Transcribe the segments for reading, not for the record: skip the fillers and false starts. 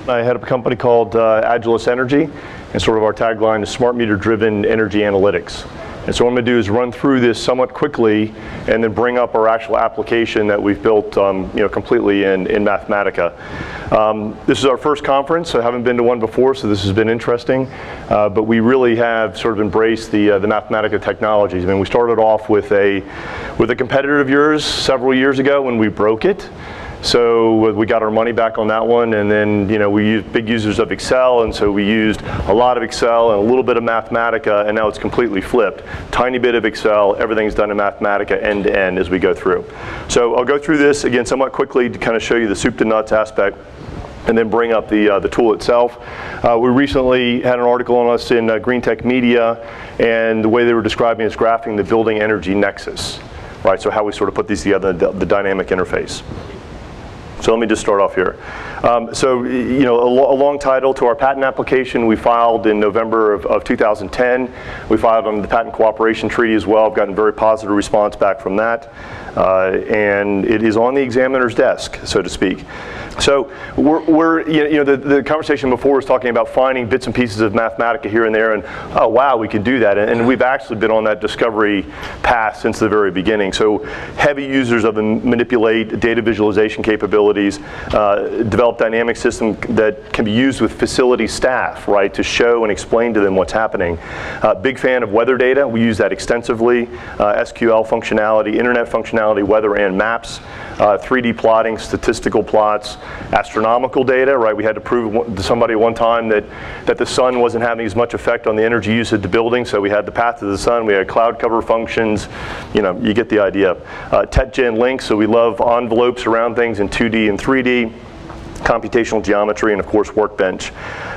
I head up a company called Agilis Energy, and sort of our tagline is smart meter driven energy analytics. And so what I'm going to do is run through this somewhat quickly and then bring up our actual application that we've built completely in Mathematica. This is our first conference. I haven't been to one before, so this has been interesting. But we really have sort of embraced the Mathematica technologies. I mean, we started off with a competitor of yours several years ago when we broke it. So we got our money back on that one, and then we used big users of Excel, and so we used a lot of Excel and a little bit of Mathematica, and now it's completely flipped. Tiny bit of Excel, everything's done in Mathematica end to end as we go through. So I'll go through this again somewhat quickly to kind of show you the soup to nuts aspect, and then bring up the tool itself. We recently had an article on us in Green Tech Media, and the way they were describing is graphing the building energy nexus, right? So how we sort of put these together, the dynamic interface. So let me just start off here. A long title to our patent application we filed in November of 2010. We filed on the Patent Cooperation Treaty as well. I've gotten very positive response back from that. And it is on the examiner's desk, so to speak. So the conversation before was talking about finding bits and pieces of Mathematica here and there, and oh wow, we could do that. And we've actually been on that discovery path since the very beginning. So heavy users of the manipulate data visualization capabilities, develop dynamic system that can be used with facility staff, right, to show and explain to them what's happening. Big fan of weather data. We use that extensively. SQL functionality, internet functionality, weather and maps, 3D plotting, statistical plots, astronomical data, right? We had to prove to somebody one time that the sun wasn't having as much effect on the energy use of the building, so we had the path of the sun, we had cloud cover functions, you get the idea. TET-gen links, so we love envelopes around things in 2D and 3D. Computational geometry, and of course Workbench.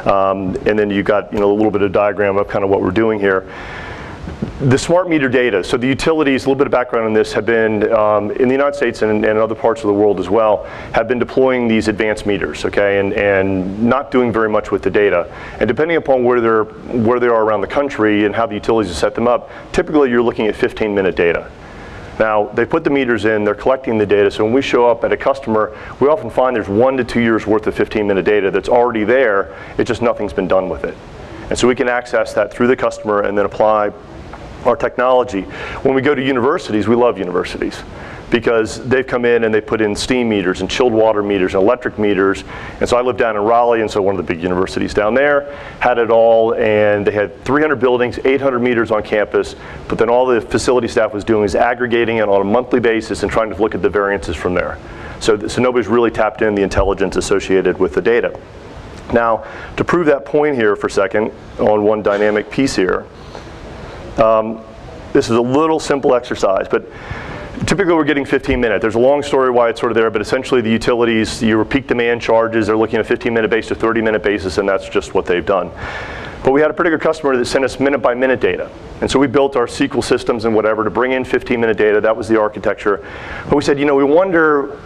And then you got a little bit of diagram of kind of what we're doing here. The smart meter data, so the utilities, a little bit of background on this, have been, in the United States and in other parts of the world as well, have been deploying these advanced meters, okay, and not doing very much with the data. And depending upon where they are around the country and how the utilities have set them up, typically you're looking at 15-minute data. Now, they put the meters in, they're collecting the data, so when we show up at a customer, we often find there's 1 to 2 years worth of 15-minute data that's already there, it's just nothing's been done with it. And so we can access that through the customer and then apply our technology. When we go to universities, we love universities because they've come in and they put in steam meters and chilled water meters and electric meters. And so I live down in Raleigh, and so one of the big universities down there had it all, and they had 300 buildings, 800 meters on campus, but then all the facility staff was doing is aggregating it on a monthly basis and trying to look at the variances from there. So nobody's really tapped in the intelligence associated with the data. Now, to prove that point here for a second on one dynamic piece here, this is a little simple exercise, but typically we're getting 15 minutes. There's a long story why it's sort of there, but essentially the utilities, your peak demand charges, they're looking at a 15-minute basis to 30-minute basis, and that's just what they've done. But we had a particular customer that sent us minute-by-minute data. And so we built our SQL systems and whatever to bring in 15-minute data. That was the architecture. But we said, we wonder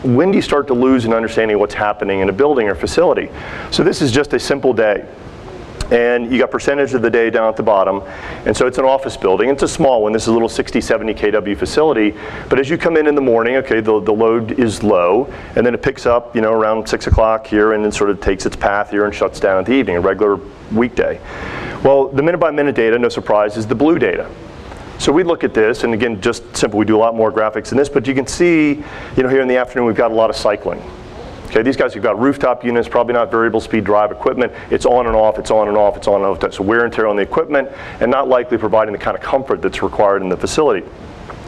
when do you start to lose an understanding of what's happening in a building or facility? So this is just a simple day. And you got percentage of the day down at the bottom. And so it's an office building. It's a small one. This is a little 60, 70 kW facility. But as you come in the morning, okay, the load is low. And then it picks up, around 6 o'clock here, and then sort of takes its path here and shuts down at the evening, a regular weekday. Well, the minute-by-minute data, no surprise, is the blue data. So we look at this, and again, just simple, we do a lot more graphics than this, but you can see, here in the afternoon, we've got a lot of cycling. Okay, these guys have got rooftop units, probably not variable speed drive equipment. It's on and off, it's on and off, it's on and off. So wear and tear on the equipment, and not likely providing the kind of comfort that's required in the facility.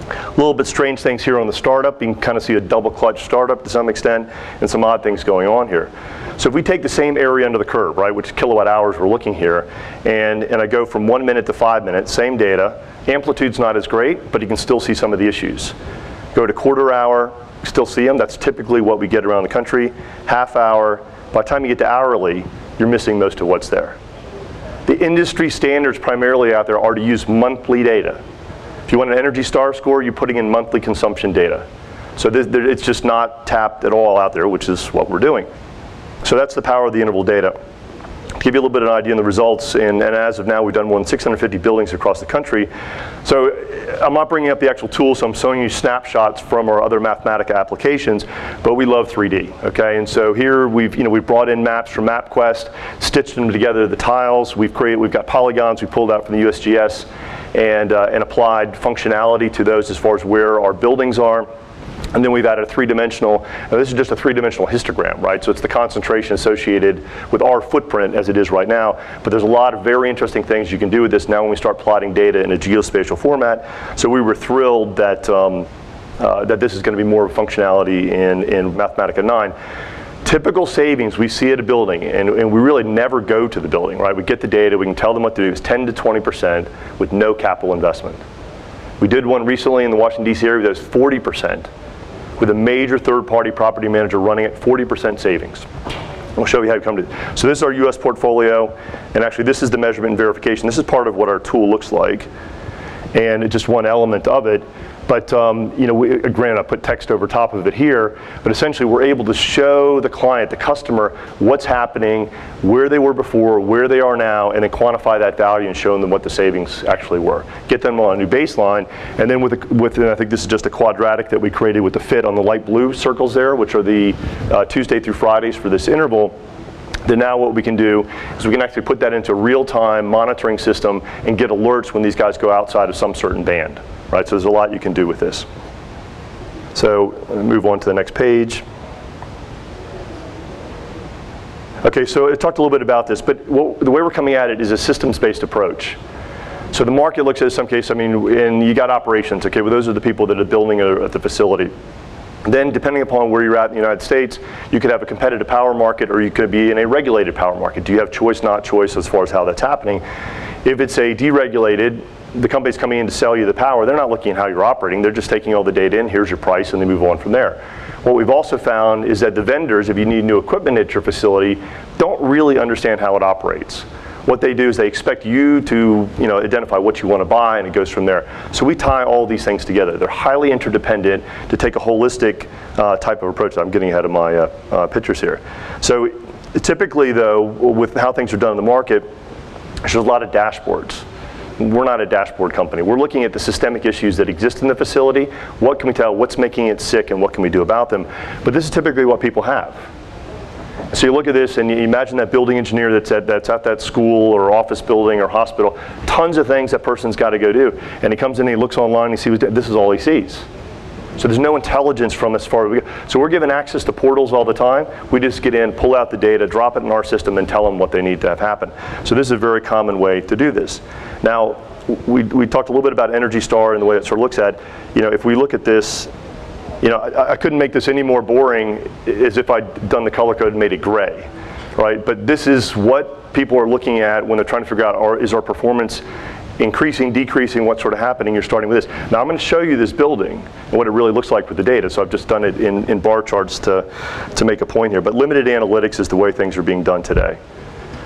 A little bit strange things here on the startup. You can kind of see a double clutch startup to some extent, and some odd things going on here. So if we take the same area under the curve, right, which is kilowatt hours we're looking here, and I go from 1 minute to 5 minutes, same data, amplitude's not as great, but you can still see some of the issues. Go to quarter hour, still see them. That's typically what we get around the country. Half hour. By the time you get to hourly, you're missing most of what's there. The industry standards primarily out there are to use monthly data. If you want an Energy Star score, you're putting in monthly consumption data. So it's just not tapped at all out there, which is what we're doing. So that's the power of the interval data. To give you a little bit of an idea on the results, and as of now, we've done more than 650 buildings across the country. So I'm not bringing up the actual tool, so I'm showing you snapshots from our other Mathematica applications, but we love 3D, okay? And so here we've brought in maps from MapQuest, stitched them together, the tiles, we've got polygons we pulled out from the USGS, and applied functionality to those as far as where our buildings are. And then we've added a three-dimensional, now this is just a three-dimensional histogram, right? So it's the concentration associated with our footprint as it is right now, but there's a lot of very interesting things you can do with this now when we start plotting data in a geospatial format. So we were thrilled that, that this is going to be more functionality in Mathematica 9. Typical savings we see at a building, and we really never go to the building, right? We get the data, we can tell them what to do, it's 10 to 20% with no capital investment. We did one recently in the Washington, D.C. area that was 40%. With a major third-party property manager running at 40% savings. I'll show you how you come to it. So this is our US portfolio, and actually this is the measurement and verification. This is part of what our tool looks like, and it's just one element of it. But granted, I put text over top of it here, but essentially we're able to show the client, the customer, what's happening, where they were before, where they are now, and then quantify that value and show them what the savings actually were. Get them on a new baseline, and then and I think this is just a quadratic that we created with the fit on the light blue circles there, which are the Tuesday through Fridays for this interval. Then now what we can do is we can actually put that into a real-time monitoring system and get alerts when these guys go outside of some certain band. Right, so there's a lot you can do with this. So move on to the next page. Okay, so I talked a little bit about this, but the way we're coming at it is a systems-based approach. So the market looks at some case, and you got operations, okay, well those are the people that are building at the facility. Then depending upon where you're at in the United States, you could have a competitive power market or you could be in a regulated power market. Do you have choice, not choice as far as how that's happening? If it's a deregulated, the company's coming in to sell you the power, they're not looking at how you're operating, they're just taking all the data in, here's your price, and they move on from there. What we've also found is that the vendors, if you need new equipment at your facility, don't really understand how it operates. What they do is they expect you to identify what you want to buy, and it goes from there. So we tie all these things together. They're highly interdependent to take a holistic type of approach. I'm getting ahead of my pictures here. So typically though, with how things are done in the market, there's a lot of dashboards. We're not a dashboard company. We're looking at the systemic issues that exist in the facility. What can we tell? What's making it sick, and what can we do about them? But this is typically what people have. So you look at this, and you imagine that building engineer that's at that school or office building or hospital. Tons of things that person's got to go do. And he comes in, and he looks online, and he sees this is all he sees. So there's no intelligence from as far as we go. So we're given access to portals all the time. We just get in, pull out the data, drop it in our system, and tell them what they need to have happen. So this is a very common way to do this. Now, we talked a little bit about Energy Star and the way it sort of looks at, if we look at this, I couldn't make this any more boring as if I'd done the color code and made it gray, right? But this is what people are looking at when they're trying to figure out, is our performance increasing, decreasing, what's sort of happening. You're starting with this. Now I'm going to show you this building and what it really looks like with the data. So I've just done it in bar charts to make a point here. But limited analytics is the way things are being done today.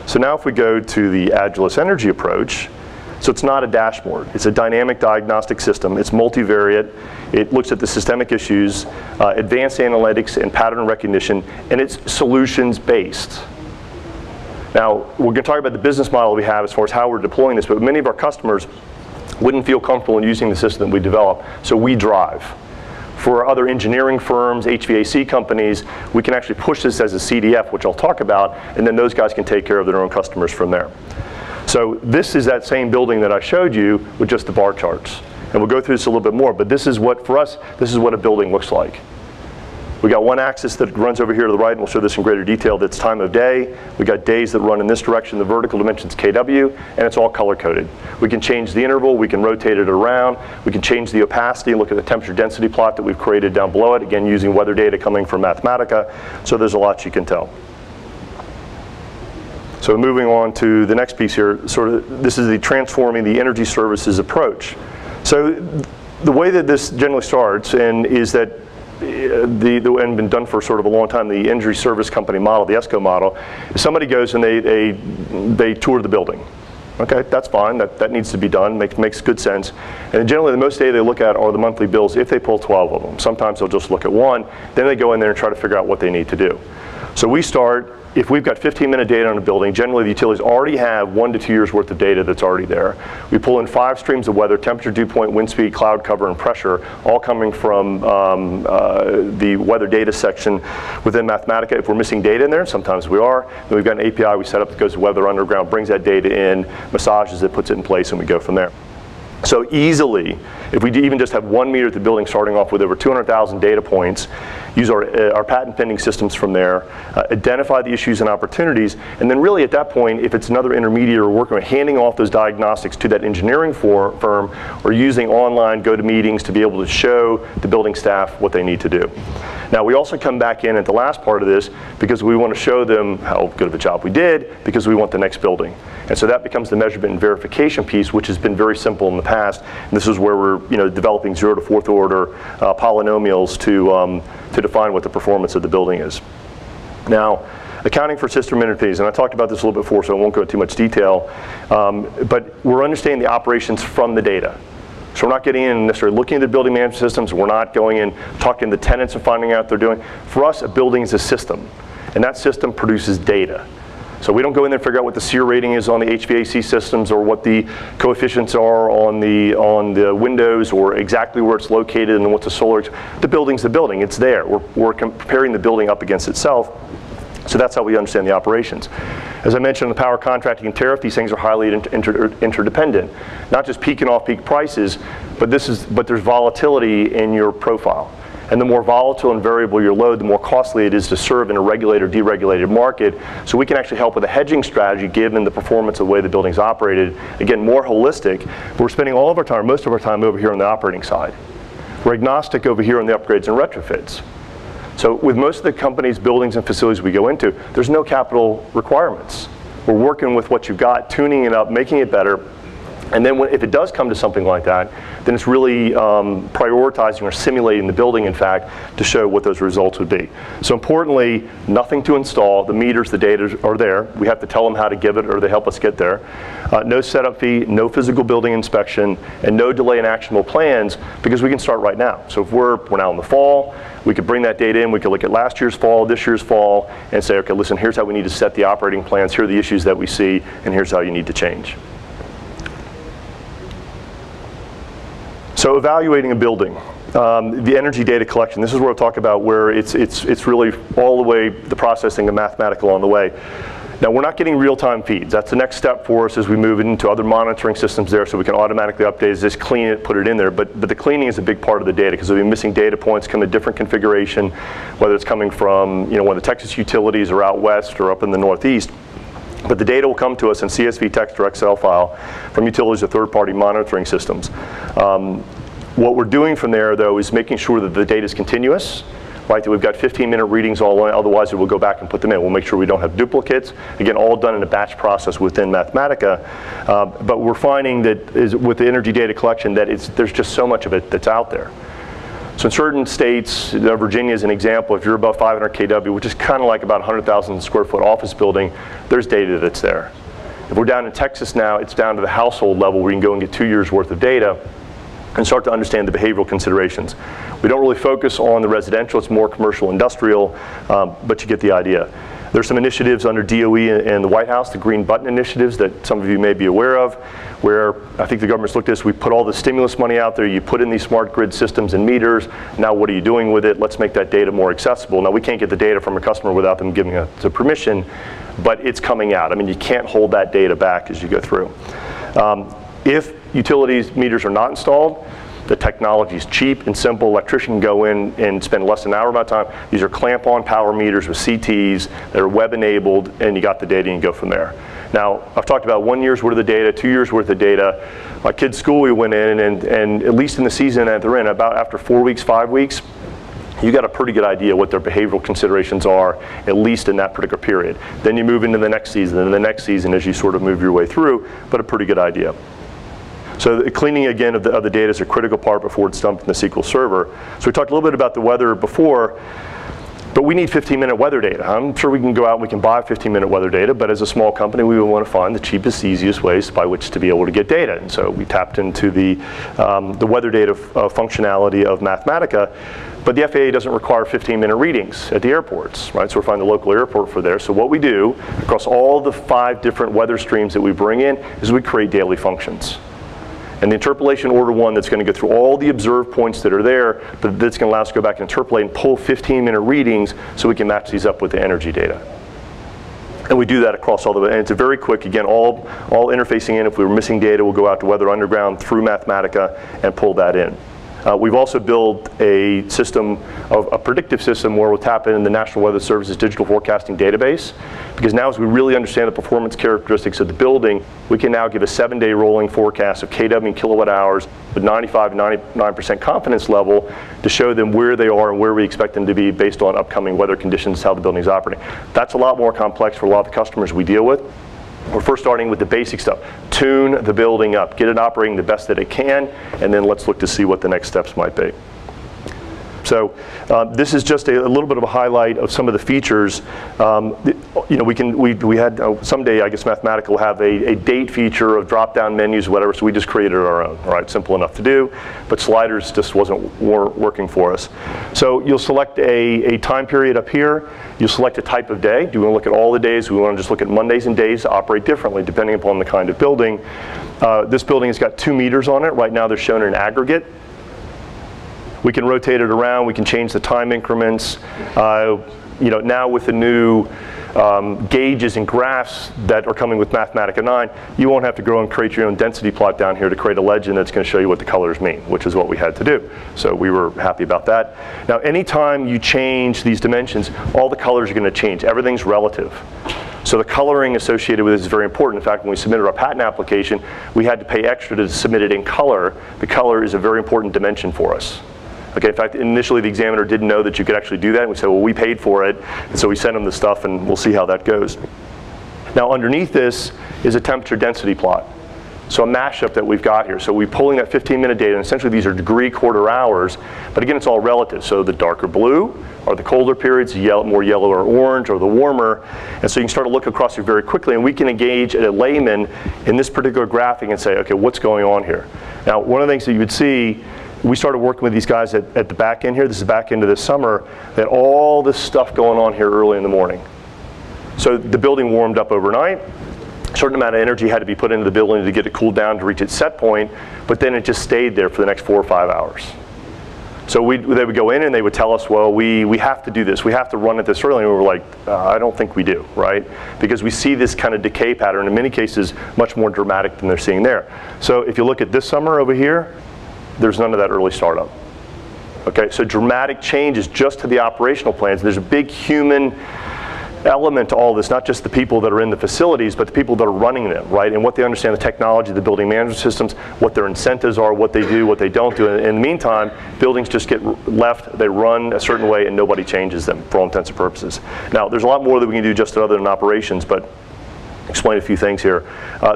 So now if we go to the Agilis Energy approach, so it's not a dashboard. It's a dynamic diagnostic system. It's multivariate. It looks at the systemic issues, advanced analytics and pattern recognition, and it's solutions based. Now, we're going to talk about the business model we have as far as how we're deploying this, but many of our customers wouldn't feel comfortable in using the system that we develop, so we drive. For other engineering firms, HVAC companies, we can actually push this as a CDF, which I'll talk about, and then those guys can take care of their own customers from there. So this is that same building that I showed you with just the bar charts. And we'll go through this a little bit more, but this is what, for us, this is what a building looks like. We got one axis that runs over here to the right, and we'll show this in greater detail. That's time of day. We got days that run in this direction. The vertical dimension's kW, and it's all color coded. We can change the interval. We can rotate it around. We can change the opacity. Look at the temperature density plot that we've created down below it. Again, using weather data coming from Mathematica. So there's a lot you can tell. So moving on to the next piece here, this is the transforming the energy services approach. So the way that this generally starts is that and been done for sort of a long time, the energy service company model, the ESCO model, is somebody goes and they tour the building. Okay, that's fine, that needs to be done, makes good sense. And generally the most data they look at are the monthly bills if they pull 12 of them. Sometimes they'll just look at one, then they go in there and try to figure out what they need to do. So we start, if we've got 15-minute data on a building, generally the utilities already have 1 to 2 years worth of data that's already there. We pull in 5 streams of weather: temperature, dew point, wind speed, cloud cover, and pressure, all coming from the weather data section within Mathematica. If we're missing data in there, sometimes we are, then we've got an API we set up that goes to Weather Underground, brings that data in, massages it, puts it in place, and we go from there. So easily, if we even just have 1 meter at the building starting off with over 200,000 data points, use our patent pending systems from there, identify the issues and opportunities, and then really at that point, if it's another intermediary we're working with, handing off those diagnostics to that engineering firm, or using online go-to-meetings to be able to show the building staff what they need to do. Now we also come back in at the last part of this because we want to show them how good of a job we did, because we want the next building. And so that becomes the measurement and verification piece, which has been very simple in the past. And this is where we're developing 0 to 4th order polynomials to define what the performance of the building is. Now, accounting for system interface, and I talked about this a little bit before, so I won't go into too much detail, but we're understanding the operations from the data. So we're not getting in and necessarily looking at the building management systems. We're not going in talking to the tenants and finding out what they're doing. For us, a building is a system, and that system produces data. So we don't go in there and figure out what the SEER rating is on the HVAC systems, or what the coefficients are on the windows, or exactly where it's located and what the solar. The building's the building. It's there. We're comparing the building up against itself. So that's how we understand the operations. As I mentioned, the power contracting and tariff, these things are highly interdependent. Not just peak and off-peak prices, but there's volatility in your profile. And the more volatile and variable your load, the more costly it is to serve in a regulated or deregulated market. So we can actually help with a hedging strategy given the performance of the way the building's operated. Again, more holistic. We're spending all of our time, most of our time over here on the operating side. We're agnostic over here on the upgrades and retrofits. So with most of the companies, buildings, and facilities we go into, there's no capital requirements. We're working with what you've got, tuning it up, making it better. And then if it does come to something like that, then it's really prioritizing or simulating the building, in fact, to show what those results would be. So importantly, nothing to install. The meters, the data are there. We have to tell them how to give it, or they help us get there. No setup fee, no physical building inspection, and no delay in actionable plans, because we can start right now. So if we're now in the fall, we could bring that data in. We could look at last year's fall, this year's fall, and say, okay, listen, here's how we need to set the operating plans. Here are the issues that we see, and here's how you need to change. So evaluating a building, the energy data collection, this is where we'll talk about where it's really all the way, the processing of Mathematica along the way. Now we're not getting real-time feeds. That's the next step for us as we move into other monitoring systems there, so we can automatically update, just clean it, put it in there. But the cleaning is a big part of the data, because there'll be missing data points come in different configuration, whether it's coming from one of the Texas utilities or out west or up in the Northeast. But the data will come to us in CSV text or Excel file from utilities or third-party monitoring systems. What we're doing from there, though, is making sure that the data is continuous, right? That we've got 15-minute readings all along, otherwise we'll go back and put them in. We'll make sure we don't have duplicates. Again, all done in a batch process within Mathematica. But we're finding that with the energy data collection that there's just so much of it that's out there. So in certain states, Virginia is an example, if you're above 500 kW, which is kind of like about 100,000 square foot office building, there's data that's there. If we're down in Texas now, it's down to the household level where you can go and get 2 years worth of data and start to understand the behavioral considerations. We don't really focus on the residential, it's more commercial, industrial, but you get the idea. There's some initiatives under DOE and the White House, the Green Button initiatives that some of you may be aware of, where I think the government's looked at this, we put all the stimulus money out there, you put in these smart grid systems and meters, now what are you doing with it? Let's make that data more accessible. Now we can't get the data from a customer without them giving us the permission, but it's coming out. I mean, you can't hold that data back as you go through. If utilities meters are not installed, the technology is cheap and simple. Electrician can go in and spend less than an hour of my time. These are clamp-on power meters with CTs that are web-enabled, and you got the data and you go from there. Now, I've talked about 1 year's worth of data, 2 years worth of data. My kids' school, we went in, and at least in the season that they're in, about after 4 weeks, 5 weeks, you got a pretty good idea what their behavioral considerations are, at least in that particular period. Then you move into the next season, and the next season as you sort of move your way through, but a pretty good idea. So the cleaning, again, of the data is a critical part before it's dumped in the SQL Server. So we talked a little bit about the weather before. But we need 15-minute weather data. I'm sure we can go out and we can buy 15-minute weather data, but as a small company, we would want to find the cheapest, easiest ways by which to be able to get data. And so we tapped into the weather data functionality of Mathematica, but the FAA doesn't require 15-minute readings at the airports, right? So we're finding the local airport for there. So what we do across all the 5 different weather streams that we bring in is we create daily functions. And the interpolation order 1 that's going to go through all the observed points that are there, but that's going to allow us to go back and interpolate and pull 15-minute readings so we can match these up with the energy data. And we do that across all the, and it's a very quick, again, all interfacing in. If we were missing data, we'll go out to Weather Underground through Mathematica and pull that in. We've also built a system, a predictive system where we'll tap in the National Weather Service's digital forecasting database, because now as we really understand the performance characteristics of the building, we can now give a 7-day rolling forecast of kW and kilowatt hours with 95 and 99% confidence level to show them where they are and where we expect them to be based on upcoming weather conditions, how the building is operating. That's a lot more complex for a lot of the customers we deal with. We're first starting with the basic stuff. Tune the building up, get it operating the best that it can, and then let's look to see what the next steps might be. So this is just a little bit of a highlight of some of the features. You know, we had someday, I guess Mathematica will have a date feature of drop-down menus, whatever. So we just created our own. All right, simple enough to do, but sliders just weren't working for us. So you'll select a time period up here. You'll select a type of day. Do we want to look at all the days? Do we want to just look at Mondays and days to operate differently depending upon the kind of building? This building has got 2 meters on it. Right now they're shown in aggregate. We can rotate it around. We can change the time increments. You know, now with the new gauges and graphs that are coming with Mathematica 9, you won't have to go and create your own density plot down here to create a legend that's going to show you what the colors mean, which is what we had to do. So we were happy about that. Now, anytime you change these dimensions, all the colors are going to change. Everything's relative. So the coloring associated with this is very important. In fact, when we submitted our patent application, we had to pay extra to submit it in color. The color is a very important dimension for us. Okay, in fact, initially the examiner didn't know that you could actually do that. And we said, well, we paid for it. And so we sent them the stuff, and we'll see how that goes. Now, underneath this is a temperature density plot. So a mashup that we've got here. So we're pulling that 15-minute data, and essentially these are degree quarter hours. But again, it's all relative. So the darker blue are the colder periods, more yellow or orange are the warmer. And so you can start to look across here very quickly, and we can engage a layman in this particular graphing and say, okay, what's going on here? Now, one of the things that you would see, we started working with these guys at the back end here. This is back into this summer. They had all this stuff going on here early in the morning. So the building warmed up overnight. A certain amount of energy had to be put into the building to get it cooled down to reach its set point, but then it just stayed there for the next 4 or 5 hours. So they would go in and they would tell us, well, we have to do this. We have to run it this early. And we were like, I don't think we do, right? Because we see this kind of decay pattern, in many cases, much more dramatic than they're seeing there. So if you look at this summer over here, there's none of that early startup. Okay, so dramatic changes just to the operational plans. There's a big human element to all this, not just the people that are in the facilities, but the people that are running them, right? And what they understand the technology, the building management systems, what their incentives are, what they do, what they don't do. In the meantime, buildings just get left, they run a certain way, and nobody changes them for all intents and purposes. Now, there's a lot more that we can do just other than operations, but explain a few things here.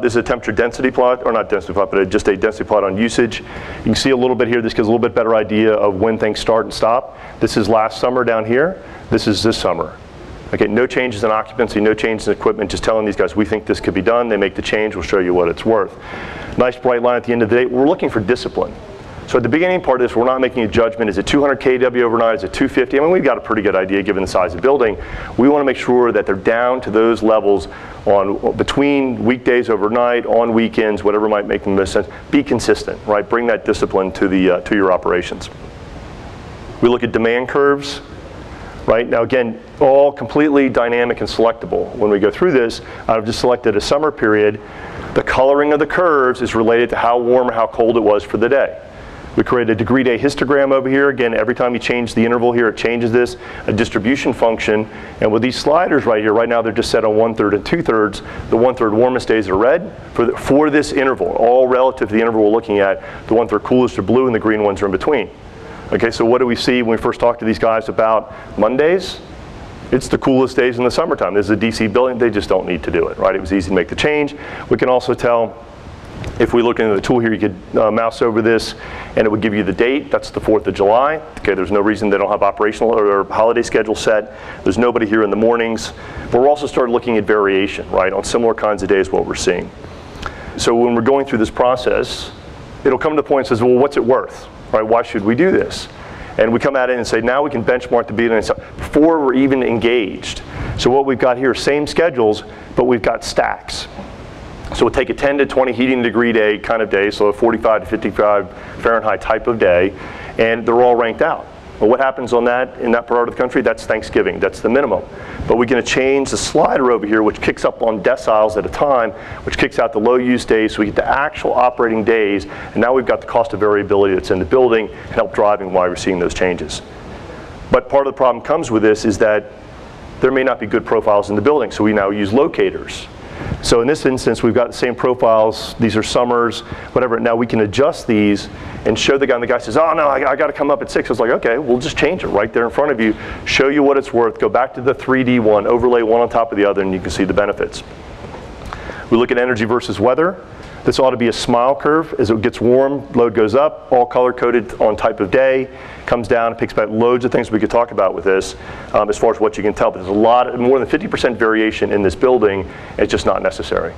This is a temperature density plot, or not density plot, but just a density plot on usage. You can see a little bit here. This gives a little bit better idea of when things start and stop. This is last summer down here. This is this summer. Okay, no changes in occupancy, no changes in equipment, just telling these guys, we think this could be done. They make the change, we'll show you what it's worth. Nice bright line at the end of the day. We're looking for discipline. So at the beginning part of this, we're not making a judgment. Is it 200 kW overnight? Is it 250? I mean, we've got a pretty good idea given the size of the building. We want to make sure that they're down to those levels on between weekdays, overnight, on weekends, whatever might make the most sense. Be consistent, right? Bring that discipline to your operations. We look at demand curves. Right? Now again, all completely dynamic and selectable. When we go through this, I've just selected a summer period. The coloring of the curves is related to how warm or how cold it was for the day. We created a degree day histogram over here. Again, every time you change the interval here, it changes this, a distribution function. And with these sliders right here, right now they're just set on 1/3 and 2/3. The 1/3 warmest days are red for this interval, all relative to the interval we're looking at. The 1/3 coolest are blue and the green ones are in between. Okay, so what do we see when we first talk to these guys about Mondays? It's the coolest days in the summertime. This is a DC building, they just don't need to do it, right? It was easy to make the change. We can also tell If we look into the tool here, you could mouse over this and it would give you the date. That's the 4th of July. Okay, there's no reason they don't have operational or holiday schedule set. There's nobody here in the mornings. But we're also started looking at variation, right, on similar kinds of days, what we're seeing. So when we're going through this process, it'll come to the point that says, well, what's it worth, right? Why should we do this? And we come at it and say, now we can benchmark the beat before we're even engaged. So what we've got here, same schedules, but we've got stacks. So we'll take a 10 to 20 heating degree day kind of day, so a 45 to 55 Fahrenheit type of day, and they're all ranked out. Well, what happens on that in that part of the country? That's Thanksgiving. That's the minimum. But we're going to change the slider over here, which kicks up on deciles at a time, which kicks out the low use days, so we get the actual operating days, and now we've got the cost of variability that's in the building and help driving why we're seeing those changes. But part of the problem comes with this is that there may not be good profiles in the building, so we now use locators. So in this instance, we've got the same profiles. These are summers, whatever. Now we can adjust these and show the guy, and the guy says, oh no, I got to come up at 6. I was like, okay, we'll just change it right there in front of you, show you what it's worth, go back to the 3D one, overlay one on top of the other, and you can see the benefits. We look at energy versus weather. This ought to be a smile curve. As it gets warm, load goes up, all color coded on type of day, comes down, picks back loads of things we could talk about with this as far as what you can tell. But there's a lot, more than 50% variation in this building. It's just not necessary.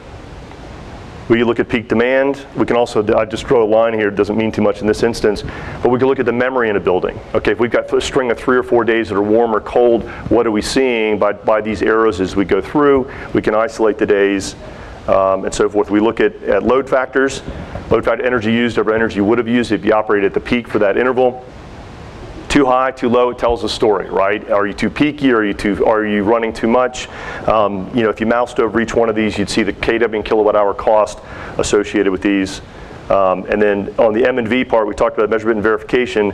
We look at peak demand. We can also, I just draw a line here, it doesn't mean too much in this instance, but we can look at the memory in a building. Okay, if we've got a string of 3 or 4 days that are warm or cold, what are we seeing by these arrows as we go through? We can isolate the days. And so forth. We look at load factors, load factor energy used over energy you would have used if you operate at the peak for that interval. Too high, too low, it tells a story, right? Are you too peaky? Are you running too much? You know, if you moused over each one of these, you'd see the kW and kilowatt hour cost associated with these. And then on the M&V part, we talked about measurement and verification.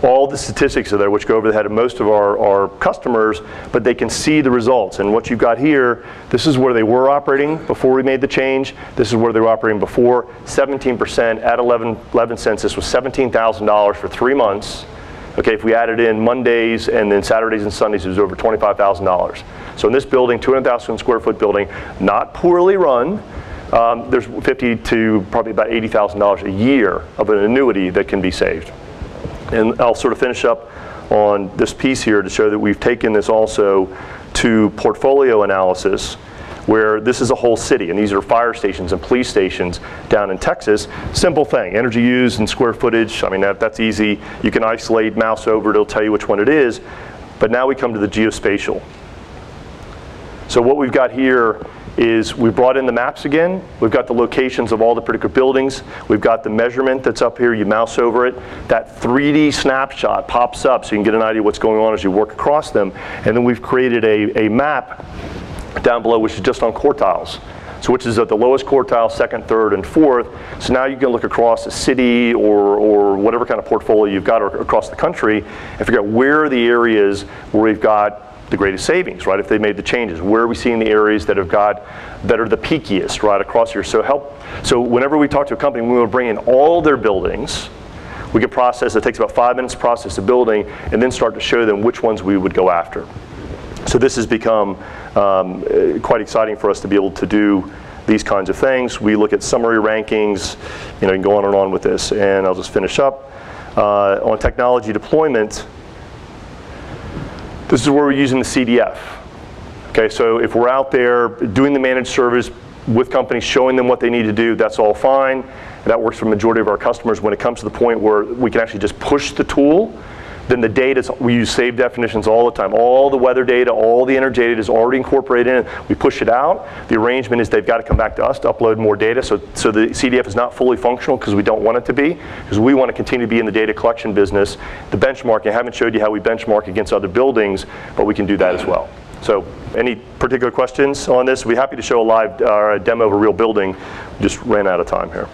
All the statistics are there, which go over the head of most of our customers, but they can see the results. And what you've got here, this is where they were operating before we made the change. This is where they were operating before. 17% at 11 cents. This was $17,000 for 3 months. Okay, if we added in Mondays and then Saturdays and Sundays, it was over $25,000. So in this building, 200,000 square foot building, not poorly run, there's $50,000 to probably about $80,000 a year of an annuity that can be saved. And I'll sort of finish up on this piece here to show that we've taken this also to portfolio analysis, where this is a whole city, and these are fire stations and police stations down in Texas. Simple thing, energy used and square footage, I mean, that's easy. You can isolate, mouse over, it'll tell you which one it is. But now we come to the geospatial. So what we've got here is we brought in the maps again. We've got the locations of all the particular buildings. We've got the measurement that's up here. You mouse over it. That 3D snapshot pops up so you can get an idea of what's going on as you work across them. And then we've created a map down below which is just on quartiles. So which is at the lowest quartile, second, third, and fourth. So now you can look across a city or whatever kind of portfolio you've got across the country and figure out where are the areas where we've got the greatest savings, right? If they made the changes, where are we seeing the areas that are the peakiest, right, across here? So whenever we talk to a company, we will bring in all their buildings. We can process. It takes about 5 minutes to process a building, and then start to show them which ones we would go after. So this has become quite exciting for us to be able to do these kinds of things. We look at summary rankings. You know, you can go on and on with this, and I'll just finish up on technology deployment. This is where we're using the CDF. Okay, so if we're out there doing the managed service with companies, showing them what they need to do, that's all fine. That works for the majority of our customers. When it comes to the point where we can actually just push the tool, then the data, we use save definitions all the time. All the weather data, all the energy data is already incorporated in. We push it out. The arrangement is they've got to come back to us to upload more data. So the CDF is not fully functional because we don't want it to be, because we want to continue to be in the data collection business. The benchmarking, I haven't showed you how we benchmark against other buildings, but we can do that as well. So any particular questions on this? We'd be happy to show a live demo of a real building. Just ran out of time here.